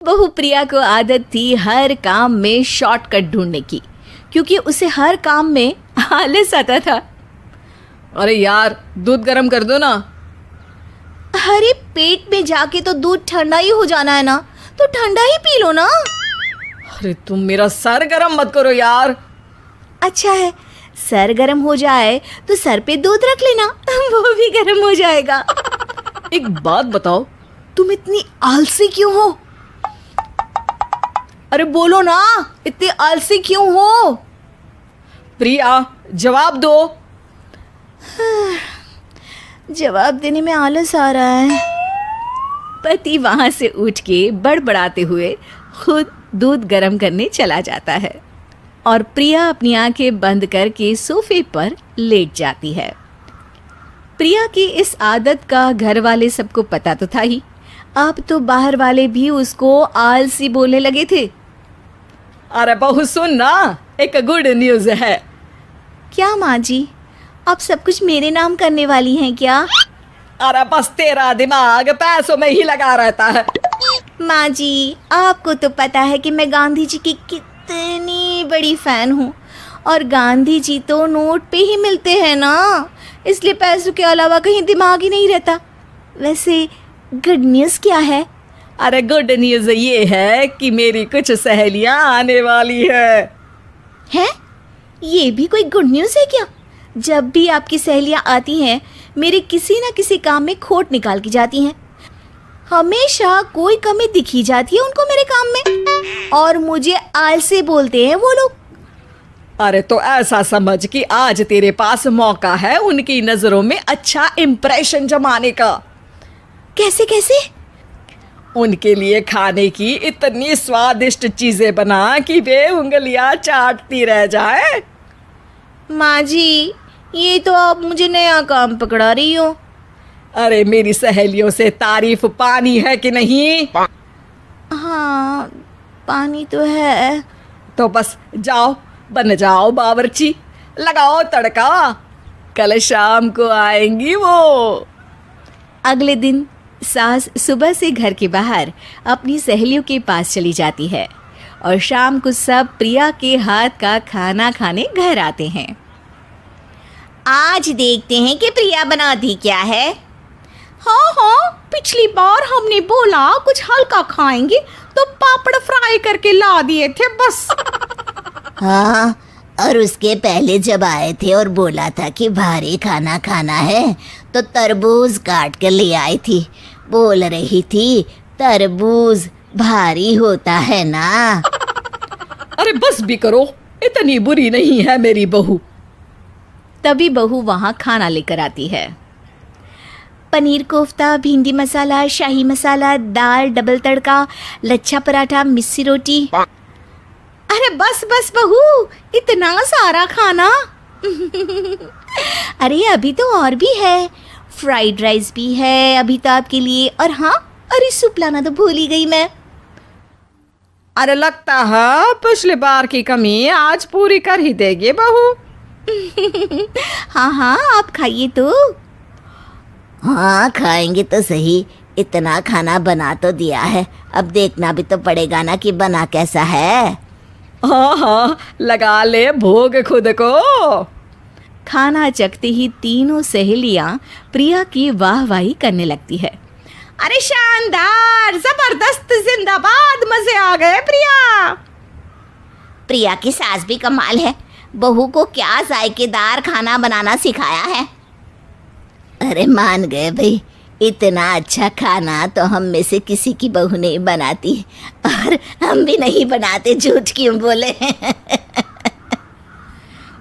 बहू प्रिया को आदत थी हर काम में शॉर्टकट ढूंढने की, क्योंकि उसे हर काम में आलस आता था। अरे यार, दूध गर्म कर दो ना। अरे पेट में जाके तो दूध ठंडा ही हो जाना है ना, तो ठंडा ही पी लो ना। अरे तुम मेरा सर गर्म मत करो यार। अच्छा है, सर गर्म हो जाए तो सर पे दूध रख लेना, वो भी गर्म हो जाएगा। एक बात बताओ, तुम इतनी आलसी क्यों हो? अरे बोलो ना, इतनी आलसी क्यों हो? प्रिया, जवाब दो। जवाब देने में आलस आ रहा है। पति वहां से उठ के बड़बड़ाते हुए खुद दूध गर्म करने चला जाता है और प्रिया अपनी आंखें बंद करके सोफे पर लेट जाती है। प्रिया की इस आदत का घर वाले सबको पता तो था ही, अब तो बाहर वाले भी उसको आलसी बोलने लगे थे। अरे बहू सुन ना, एक गुड न्यूज है। क्या माँ जी, आप सब कुछ मेरे नाम करने वाली हैं क्या? अरे बस तेरा दिमाग पैसों में ही लगा रहता है। माँ जी, आपको तो पता है कि मैं गांधी जी की कितनी बड़ी फैन हूँ, और गांधी जी तो नोट पे ही मिलते हैं ना, इसलिए पैसों के अलावा कहीं दिमाग ही नहीं रहता। वैसे गुड न्यूज़ क्या है? अरे गुड न्यूज ये है कि मेरी कुछ सहेलियां आने वाली है। ये भी कोई गुड न्यूज़ है क्या? जब भी आपकी सहेलियां आती हैं, मेरे किसी न किसी काम में खोट निकाल की जाती हैं। हमेशा कोई कमी दिखी जाती है उनको मेरे काम में, और मुझे आलसी बोलते हैं वो लोग। अरे तो ऐसा समझ कि आज तेरे पास मौका है उनकी नजरों में अच्छा इम्प्रेशन जमाने का। कैसे कैसे? उनके लिए खाने की इतनी स्वादिष्ट चीजें बना कि वे उंगलियां चाटती रह जाए। माँ जी, ये तो आप मुझे नया काम पकड़ा रही हो। अरे मेरी सहेलियों से तारीफ पानी है कि नहीं? हाँ, पानी तो है। तो बस जाओ, बन जाओ बावर्ची, लगाओ तड़का, कल शाम को आएंगी वो। अगले दिन सास सुबह से घर के बाहर अपनी सहेलियों के पास चली जाती है और शाम को सब प्रिया के हाथ का खाना खाने घर आते हैं। आज देखते हैं कि प्रिया बनाती क्या है। हाँ, पिछली बार हमने बोला कुछ हल्का खाएंगे तो पापड़ फ्राई करके ला दिए थे बस। हाँ, और उसके पहले जब आए थे और बोला था कि भारी खाना खाना है तो तरबूज काट कर ले आई थी। बोल रही थी तरबूज भारी होता है ना। अरे बस भी करो, इतनी बुरी नहीं है मेरी बहू। तभी बहू वहां खाना लेकर आती है। पनीर कोफ्ता, भिंडी मसाला, शाही मसाला, दाल, डबल तड़का, लच्छा पराठा, मिस्सी रोटी। अरे बस बस बहू, इतना सारा खाना। अरे अभी तो और भी है, फ्राइड राइस भी है अभी तो आपके लिए, और हाँ, अरे सूप लाना तो भूल ही गई मैं। अरे लगता है पिछली बार की कमी आज पूरी कर ही देगी बहू। हाँ, आप खाइए तो। हाँ, खाएंगे तो सही, इतना खाना बना तो दिया है, अब देखना भी तो पड़ेगा ना कि बना कैसा है। हाँ, लगा ले भोग खुद को। खाना चखते ही तीनों सहेलियां प्रिया की वाहवाही करने लगती है। अरे शानदार, जबरदस्त, जिंदाबाद, मजे आ गए प्रिया। प्रिया की सास भी कमाल है, बहू को क्या जायकेदार खाना बनाना सिखाया है। अरे मान गए भाई, इतना अच्छा खाना तो हम में से किसी की बहू नहीं बनाती, और हम भी नहीं बनाते, झूठ क्यों बोले।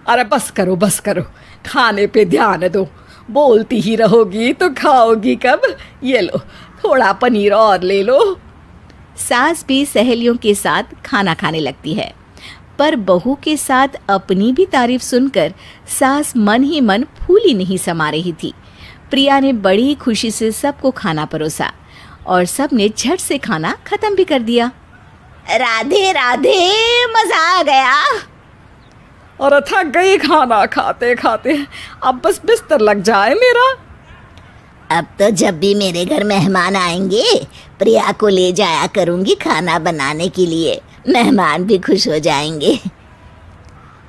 अरे बस करो बस करो, खाने पे ध्यान दो, बोलती ही रहोगी तो खाओगी कब। ये लो, थोड़ा पनीर और ले लो। सास भी सहेलियों के साथ खाना खाने लगती है, पर बहू के साथ अपनी भी तारीफ सुनकर सास मन ही मन फूली नहीं समा रही थी। प्रिया ने बड़ी खुशी से सबको खाना परोसा और सब ने झट से खाना खत्म भी कर दिया। राधे राधे, मजा आ गया। और थक गई खाना खाते खाते, अब बस बिस्तर लग जाए मेरा। अब तो जब भी मेरे घर मेहमान आएंगे प्रिया को ले जाया करूंगी खाना बनाने के लिए, मेहमान भी खुश हो जाएंगे।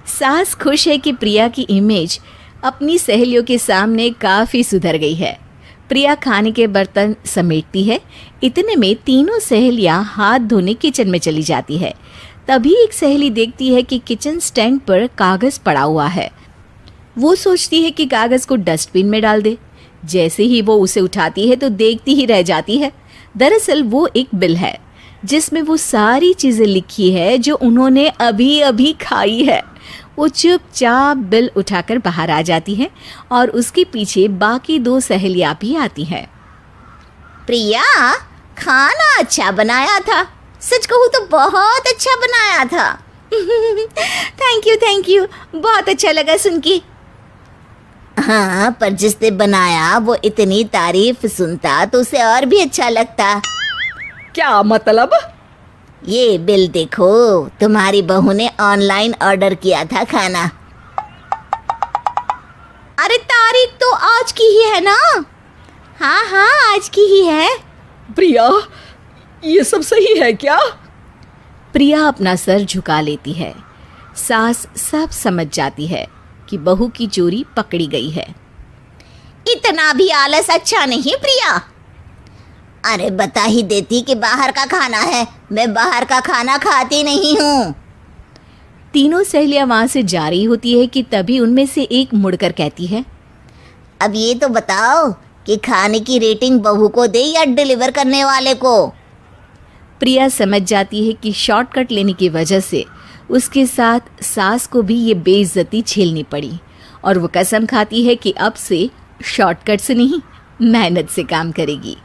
सास खुश है कि प्रिया की इमेज अपनी सहेलियों के सामने काफी सुधर गई है। प्रिया खाने के बर्तन समेटती है। इतने में तीनों सहेलियां हाथ धोने किचन में चली जाती है। तभी एक सहेली देखती है कि किचन स्टैंड पर कागज पड़ा हुआ है। वो सोचती है कि कागज को डस्टबिन में डाल दे। जैसे ही वो उसे उठाती है तो देखती ही रह जाती है। दरअसल वो एक बिल है जिसमें वो सारी चीजें लिखी है जो उन्होंने अभी अभी खाई है। वो चुपचाप बिल उठाकर बाहर आ जाती है और उसके पीछे बाकी दो सहेलियां भी आती हैं। प्रिया, खाना अच्छा बनाया था, सच कहूँ तो बहुत अच्छा बनाया था। थैंक यू, बहुत अच्छा लगा सुन के। हाँ, पर जिसने बनाया वो इतनी तारीफ सुनता तो उसे और भी अच्छा लगता। क्या मतलब? ये बिल देखो, तुम्हारी बहू ने ऑनलाइन ऑर्डर किया था खाना। अरे तारीख तो आज की ही है ना? हाँ, आज की ही है। प्रिया, ये सब सही है क्या? प्रिया अपना सर झुका लेती है। सास सब समझ जाती है कि बहू की चोरी पकड़ी गई है। इतना भी आलस अच्छा नहीं प्रिया। अरे बता ही देती कि बाहर का खाना है, मैं बाहर का खाना खाती नहीं हूँ। तीनों सहेलियां वहां से जा रही होती है कि तभी उनमें से एक मुड़कर कहती है, अब ये तो बताओ कि खाने की रेटिंग बहू को दे या डिलीवर करने वाले को। प्रिया समझ जाती है कि शॉर्टकट लेने की वजह से उसके साथ सास को भी ये बेइज्जती झेलनी पड़ी और वो कसम खाती है कि अब से शॉर्टकट से नहीं, मेहनत से काम करेगी।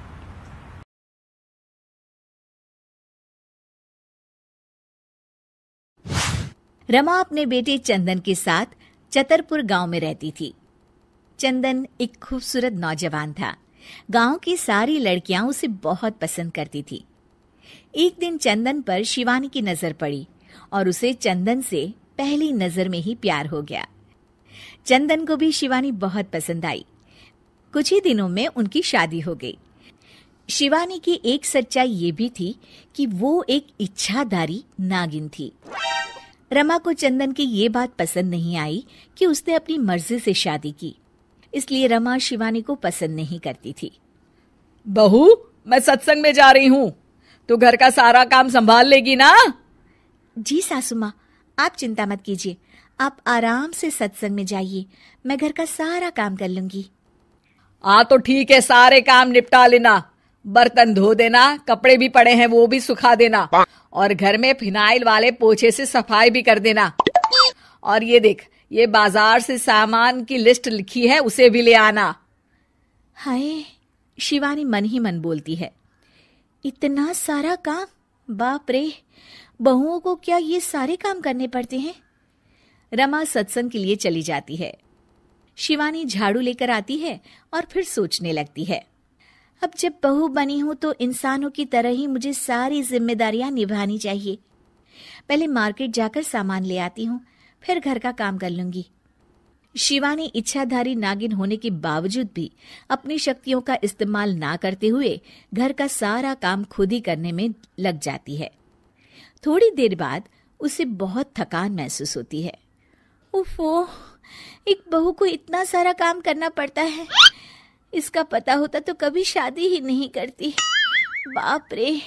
रमा अपने बेटे चंदन के साथ चतरपुर गांव में रहती थी। चंदन एक खूबसूरत नौजवान था। गांव की सारी लड़कियां उसे बहुत पसंद करती थी। एक दिन चंदन पर शिवानी की नजर पड़ी और उसे चंदन से पहली नजर में ही प्यार हो गया। चंदन को भी शिवानी बहुत पसंद आई। कुछ ही दिनों में उनकी शादी हो गई। शिवानी की एक सच्चाई ये भी थी कि वो एक इच्छाधारी नागिन थी। रमा को चंदन की ये बात पसंद नहीं आई कि उसने अपनी मर्जी से शादी की, इसलिए रमा शिवानी को पसंद नहीं करती थी। बहू, मैं सत्संग में जा रही हूँ, तो घर का सारा काम संभाल लेगी ना? जी सासू माँ, आप चिंता मत कीजिए, आप आराम से सत्संग में जाइए, मैं घर का सारा काम कर लूंगी। तो ठीक है, सारे काम निपटा लेना, बर्तन धो देना, कपड़े भी पड़े हैं वो भी सुखा देना और घर में फिनाइल वाले पोछे से सफाई भी कर देना। और ये देख, ये बाजार से सामान की लिस्ट लिखी है, उसे भी ले आना। हाय, शिवानी मन ही मन बोलती है, इतना सारा काम, बाप रे, बहुओं को क्या ये सारे काम करने पड़ते हैं। रमा सत्संग के लिए चली जाती है। शिवानी झाड़ू लेकर आती है और फिर सोचने लगती है, अब जब बहू बनी हूं तो इंसानों की तरह ही मुझे सारी जिम्मेदारियां निभानी चाहिए। पहले मार्केट जाकर सामान ले आती हूँ, फिर घर का काम कर लूंगी। शिवानी इच्छाधारी नागिन होने के बावजूद भी अपनी शक्तियों का इस्तेमाल ना करते हुए घर का सारा काम खुद ही करने में लग जाती है। थोड़ी देर बाद उसे बहुत थकान महसूस होती है। उफ़ो, एक बहू को इतना सारा काम करना पड़ता है, इसका पता होता तो कभी शादी ही नहीं करती, बाप रे।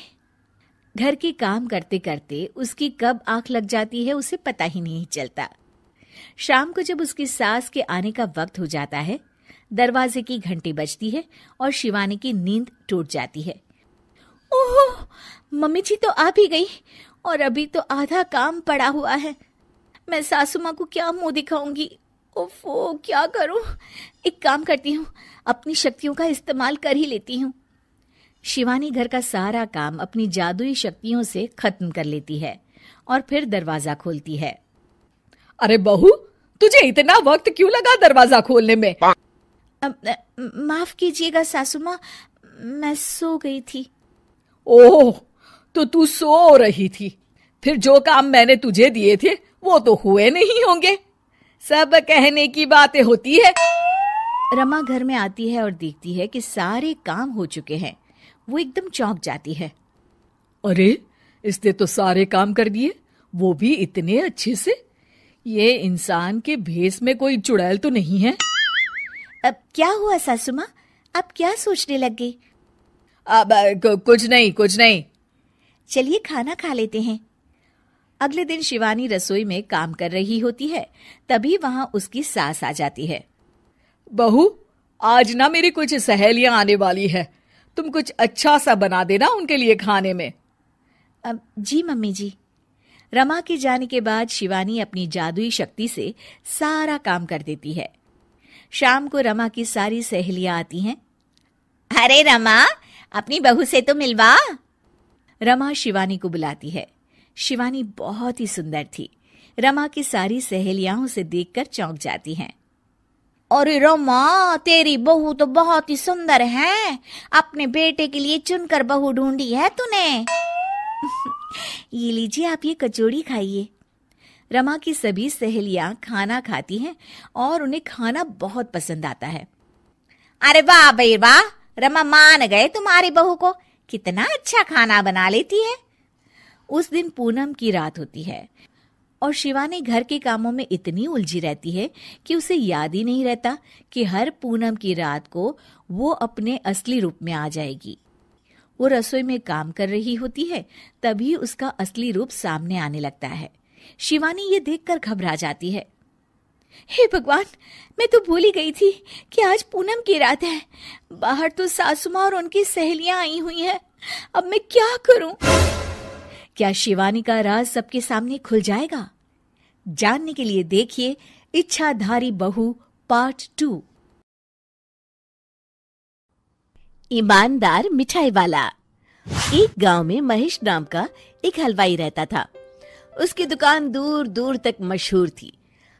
घर के काम करते करते उसकी कब आंख लग जाती है उसे पता ही नहीं चलता। शाम को जब उसकी सास के आने का वक्त हो जाता है, दरवाजे की घंटी बजती है और शिवानी की नींद टूट जाती है। ओह, मम्मी जी तो आ भी गई और अभी तो आधा काम पड़ा हुआ है। मैं सासू माँ को क्या मुंह दिखाऊंगी? ओफो, क्या करूं? एक काम करती हूँ, अपनी शक्तियों का इस्तेमाल कर ही लेती हूँ। शिवानी घर का सारा काम अपनी जादुई शक्तियों से खत्म कर लेती है और फिर दरवाजा खोलती है। अरे बहू, तुझे इतना वक्त क्यों लगा दरवाजा खोलने में? माफ कीजिएगा सासू माँ, मैं सो गई थी। ओह, तो तू सो रही थी, फिर जो काम मैंने तुझे दिए थे वो तो हुए नहीं होंगे। सब कहने की बातें होती है। रमा घर में आती है और देखती है कि सारे काम हो चुके हैं। वो एकदम चौंक जाती है। अरे, इसने तो सारे काम कर दिए, वो भी इतने अच्छे से। ये इंसान के भेस में कोई चुड़ैल तो नहीं है? अब क्या हुआ सासू माँ, आप क्या सोचने लग गई? कुछ नहीं। चलिए खाना खा लेते हैं। अगले दिन शिवानी रसोई में काम कर रही होती है, तभी वहां उसकी सास आ जाती है। बहू, आज ना मेरी कुछ सहेलियां आने वाली है, तुम कुछ अच्छा सा बना देना उनके लिए खाने में। अब जी मम्मी जी। रमा के जाने के बाद शिवानी अपनी जादुई शक्ति से सारा काम कर देती है। शाम को रमा की सारी सहेलियां आती हैं। अरे रमा, अपनी बहू से तो मिलवा। रमा शिवानी को बुलाती है। शिवानी बहुत ही सुंदर थी। रमा की सारी सहेलियां उसे देखकर चौंक जाती हैं। अरे रमा, तेरी बहू तो बहुत ही सुंदर है। अपने बेटे के लिए चुनकर बहू ढूंढी है तूने। ये लीजिए, आप ये कचौड़ी खाइए। रमा की सभी सहेलियां खाना खाती हैं और उन्हें खाना बहुत पसंद आता है। अरे वाह भाई वाह, रमा मान गए तुम्हारी बहू को, कितना अच्छा खाना बना लेती है। उस दिन पूनम की रात होती है और शिवानी घर के कामों में इतनी उलझी रहती है कि उसे याद ही नहीं रहता कि हर पूनम की रात को वो अपने असली रूप में आ जाएगी। वो रसोई में काम कर रही होती है, तभी उसका असली रूप सामने आने लगता है। शिवानी ये देखकर घबरा जाती है। हे भगवान, मैं तो भूल ही गई थी कि आज पूनम की रात है। बाहर तो सासू माँ और उनकी सहेलियां आई हुई हैं। अब मैं क्या करूं? क्या शिवानी का राज सबके सामने खुल जाएगा? जानने के लिए देखिए इच्छाधारी बहू पार्ट 2। ईमानदार मिठाई वाला। एक गांव में महेश नाम का एक हलवाई रहता था। उसकी दुकान दूर दूर तक मशहूर थी।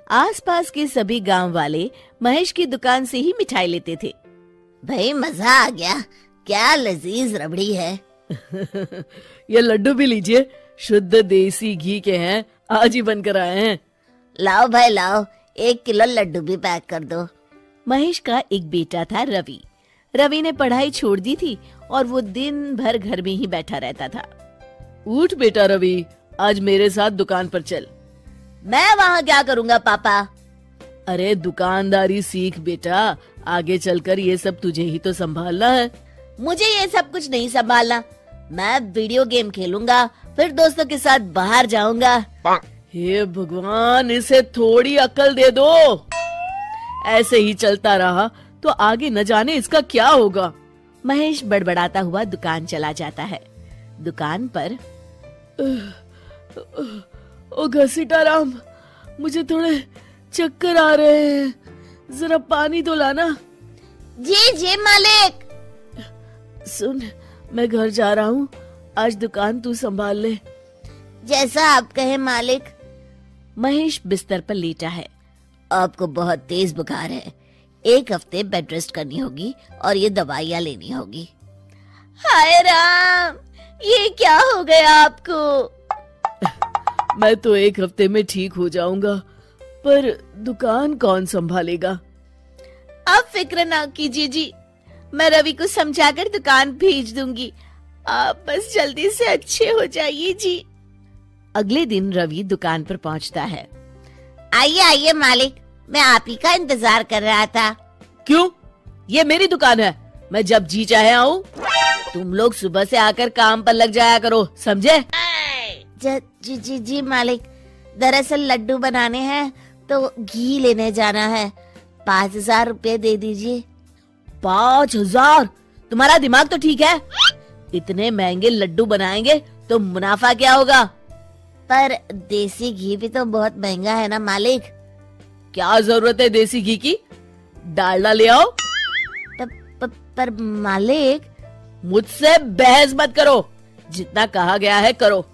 आसपास के सभी गांव वाले महेश की दुकान से ही मिठाई लेते थे। भाई मजा आ गया, क्या लजीज रबड़ी है। ये लड्डू भी लीजिए, शुद्ध देसी घी के हैं, आज ही बनकर आए हैं। लाओ भाई लाओ, 1 किलो लड्डू भी पैक कर दो। महेश का एक बेटा था रवि। रवि ने पढ़ाई छोड़ दी थी और वो दिन भर घर में ही बैठा रहता था। उठ बेटा रवि, आज मेरे साथ दुकान पर चल। मैं वहाँ क्या करूँगा पापा? अरे दुकानदारी सीख बेटा, आगे चलकर ये सब तुझे ही तो संभालना है। मुझे ये सब कुछ नहीं संभालना। मैं वीडियो गेम खेलूंगा, फिर दोस्तों के साथ बाहर जाऊंगा। हे भगवान, इसे थोड़ी अक्ल दे दो। ऐसे ही चलता रहा तो आगे न जाने इसका क्या होगा। महेश बड़बड़ाता हुआ दुकान चला जाता है। दुकान पर ओ घसीटाराम, मुझे थोड़े चक्कर आ रहे हैं, जरा पानी तो लाना। जी जी मालिक। सुन, मैं घर जा रहा हूँ, आज दुकान तू संभाल ले। जैसा आप कहे मालिक। महेश बिस्तर पर लेटा है। आपको बहुत तेज बुखार है, 1 हफ्ते बेड रेस्ट करनी होगी और ये दवाइयाँ लेनी होगी। हाय राम, ये क्या हो गया आपको? मैं तो 1 हफ्ते में ठीक हो जाऊंगा, पर दुकान कौन संभालेगा? आप फिक्र ना कीजिए जी, मैं रवि को समझाकर दुकान भेज दूंगी। आप बस जल्दी से अच्छे हो जाइए जी। अगले दिन रवि दुकान पर पहुंचता है। आइए आइए मालिक, मैं आप ही का इंतजार कर रहा था। क्यों? ये मेरी दुकान है, मैं जब जी चाहे आऊँ। तुम लोग सुबह से आकर काम पर लग जाया करो, समझे? जी जी जी मालिक, दरअसल लड्डू बनाने हैं तो घी लेने जाना है, 5,000 रुपए दे दीजिए। 5,000? तुम्हारा दिमाग तो ठीक है? इतने महंगे लड्डू बनाएंगे तो मुनाफा क्या होगा? पर देसी घी भी तो बहुत महंगा है ना मालिक। क्या जरूरत है देसी घी की? डालडा ले आओ। पर मालिक। मुझसे बहस मत करो, जितना कहा गया है करो।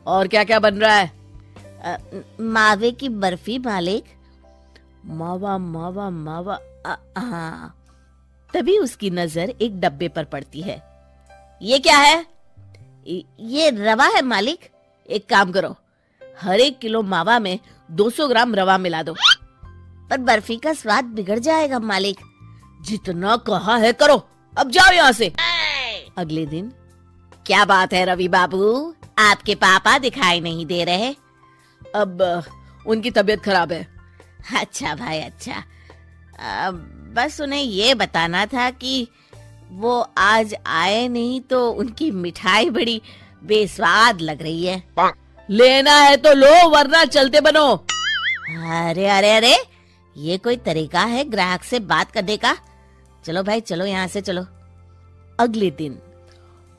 और क्या क्या बन रहा है? मावे की बर्फी मालिक। मावा मावा मावा। हाँ। तभी उसकी नजर एक डब्बे पर पड़ती है। ये क्या है? ये रवा है मालिक। एक काम करो, हर 1 किलो मावा में 200 ग्राम रवा मिला दो। पर बर्फी का स्वाद बिगड़ जाएगा मालिक। जितना कहा है करो, अब जाओ यहाँ से। अगले दिन। क्या बात है रवि बाबू, आपके पापा दिखाई नहीं दे रहे? अब उनकी तबीयत खराब है। अच्छा भाई अच्छा। बस उन्हें ये बताना था कि वो आज आए नहीं तो उनकी मिठाई बड़ी बेस्वाद लग रही है। लेना है तो लो, वरना चलते बनो। अरे अरे अरे, ये कोई तरीका है ग्राहक से बात करने का? चलो भाई चलो, यहाँ से चलो। अगले दिन।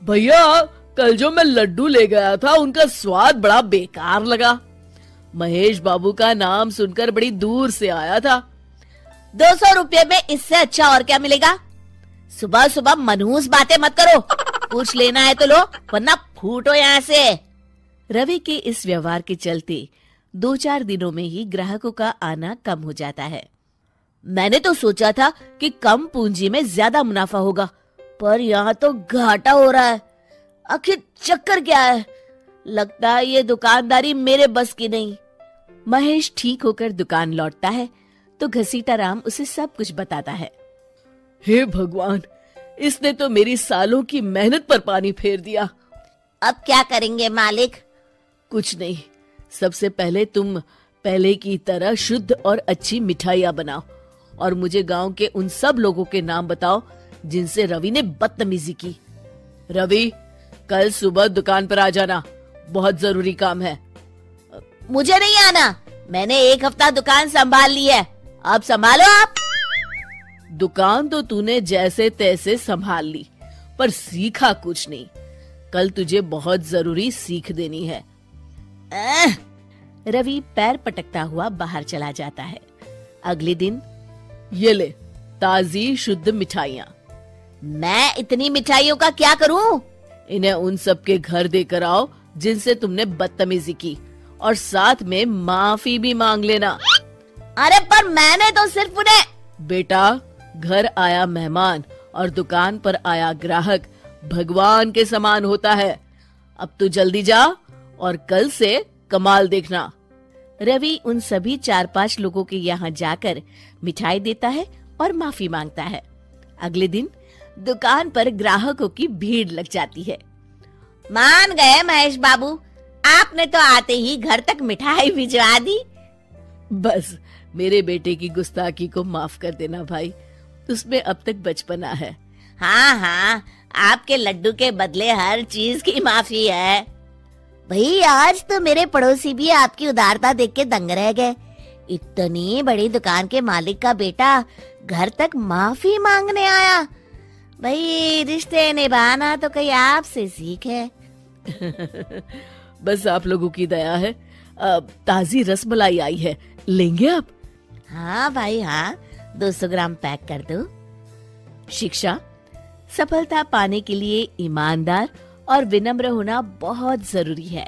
भैया, कल जो मैं लड्डू ले गया था उनका स्वाद बड़ा बेकार लगा। महेश बाबू का नाम सुनकर बड़ी दूर से आया था। 200 रुपये में इससे अच्छा और क्या मिलेगा? सुबह सुबह मनहूस बातें मत करो। कुछ लेना है तो लो, वरना फूटो यहाँ से। रवि के इस व्यवहार के चलते 2-4 दिनों में ही ग्राहकों का आना कम हो जाता है। मैंने तो सोचा था कि कम पूंजी में ज्यादा मुनाफा होगा, पर यहाँ तो घाटा हो रहा है। आखिर चक्कर क्या है? लगता है ये दुकानदारी मेरे बस की नहीं। महेश ठीक होकर दुकान लौटता है तो घसीटाराम उसे सब कुछ बताता है। हे भगवान, इसने तो मेरी सालों की मेहनत पर पानी फेर दिया। अब क्या करेंगे मालिक? कुछ नहीं, सबसे पहले तुम पहले की तरह शुद्ध और अच्छी मिठाइयाँ बनाओ और मुझे गांव के उन सब लोगों के नाम बताओ जिनसे रवि ने बदतमीजी की। रवि, कल सुबह दुकान पर आ जाना, बहुत जरूरी काम है। मुझे नहीं आना, मैंने 1 हफ्ता दुकान संभाल ली है, अब संभालो आप। दुकान तो तूने जैसे तैसे संभाल ली, पर सीखा कुछ नहीं। कल तुझे बहुत जरूरी सीख देनी है। रवि पैर पटकता हुआ बाहर चला जाता है। अगले दिन। ये ले ताजी शुद्ध मिठाइयाँ। मैं इतनी मिठाइयों का क्या करूं? इन्हें उन सब के घर देकर आओ जिनसे तुमने बदतमीजी की, और साथ में माफी भी मांग लेना। अरे पर मैंने तो सिर्फ उन्हें। बेटा, घर आया मेहमान और दुकान पर आया ग्राहक भगवान के समान होता है। अब तू जल्दी जा और कल से कमाल देखना। रवि उन सभी 4-5 लोगों के यहाँ जाकर मिठाई देता है और माफी मांगता है। अगले दिन दुकान पर ग्राहकों की भीड़ लग जाती है। मान गए महेश बाबू, आपने तो आते ही घर तक मिठाई भिजवा दी। बस मेरे बेटे की गुस्ताखी को माफ कर देना भाई, उसमें अब तक बचपना है। हाँ हाँ, आपके लड्डू के बदले हर चीज की माफी है। भाई आज तो मेरे पड़ोसी भी आपकी उदारता देख के दंग रह गए। इतनी बड़ी दुकान के मालिक का बेटा घर तक माफी मांगने आया। भाई रिश्ते निभाना तो कहीं आपसे सीखे। बस आप लोगों की दया है। ताजी रसमलाई आई है, लेंगे आप? हाँ भाई हाँ, 200 ग्राम पैक कर दो। शिक्षा। सफलता पाने के लिए ईमानदार और विनम्र होना बहुत जरूरी है।